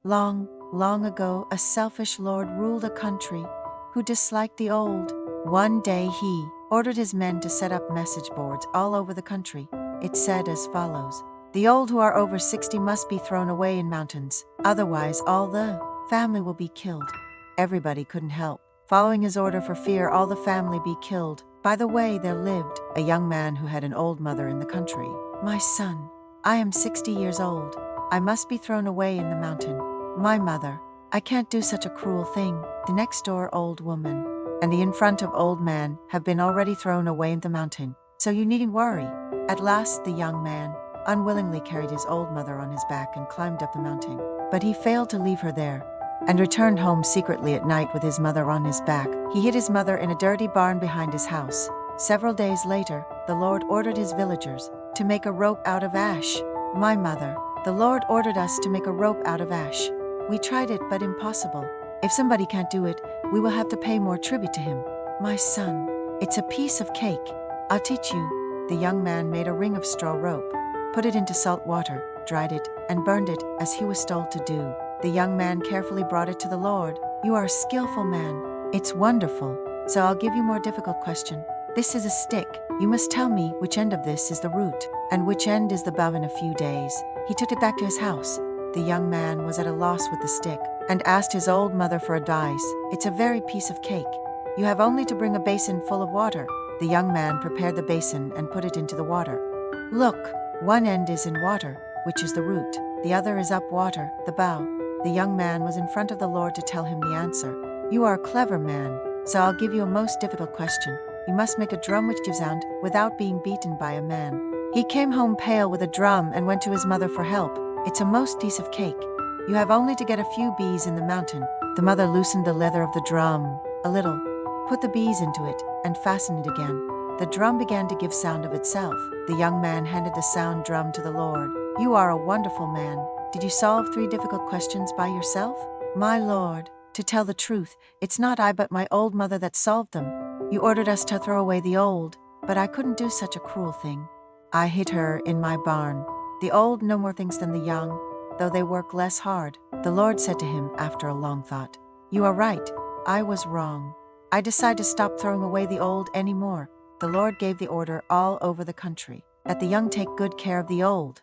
Long, long ago, a selfish lord ruled a country who disliked the old. One day he ordered his men to set up message boards all over the country. It said as follows: "The old who are over 60 must be thrown away in mountains, otherwise all the family will be killed." Everybody couldn't help following his order for fear all the family be killed. By the way, there lived a young man who had an old mother in the country. "My son, I am 60 years old. I must be thrown away in the mountain. My mother, I can't do such a cruel thing." The next door old woman and the in front of old man have been already thrown away in the mountain, so you needn't worry. At last the young man unwillingly carried his old mother on his back and climbed up the mountain. But he failed to leave her there and returned home secretly at night with his mother on his back. He hid his mother in a dirty barn behind his house. Several days later, the Lord ordered his villagers to make a rope out of ash. "My mother, the Lord ordered us to make a rope out of ash. We tried it, but impossible. If somebody can't do it, we will have to pay more tribute to him." "My son, it's a piece of cake. I'll teach you." The young man made a ring of straw rope, put it into salt water, dried it, and burned it as he was told to do. The young man carefully brought it to the Lord. "You are a skillful man. It's wonderful. So I'll give you a more difficult question. This is a stick. You must tell me which end of this is the root and which end is the bough." In a few days, he took it back to his house. The young man was at a loss with the stick and asked his old mother for advice. "It's a very piece of cake. You have only to bring a basin full of water." The young man prepared the basin and put it into the water. "Look, one end is in water, which is the root. The other is up water, the bough." The young man was in front of the Lord to tell him the answer. "You are a clever man, so I'll give you a most difficult question. You must make a drum which gives sound without being beaten by a man." He came home pale with a drum and went to his mother for help. "It's a most piece of cake. You have only to get a few bees in the mountain." The mother loosened the leather of the drum a little, put the bees into it, and fastened it again. The drum began to give sound of itself. The young man handed the sound drum to the Lord. "You are a wonderful man. Did you solve 3 difficult questions by yourself?" "My Lord, to tell the truth, it's not I but my old mother that solved them. You ordered us to throw away the old, but I couldn't do such a cruel thing. I hid her in my barn. The old know more things than the young, though they work less hard." The Lord said to him after a long thought, "You are right. I was wrong. I decide to stop throwing away the old anymore." The Lord gave the order all over the country that the young take good care of the old.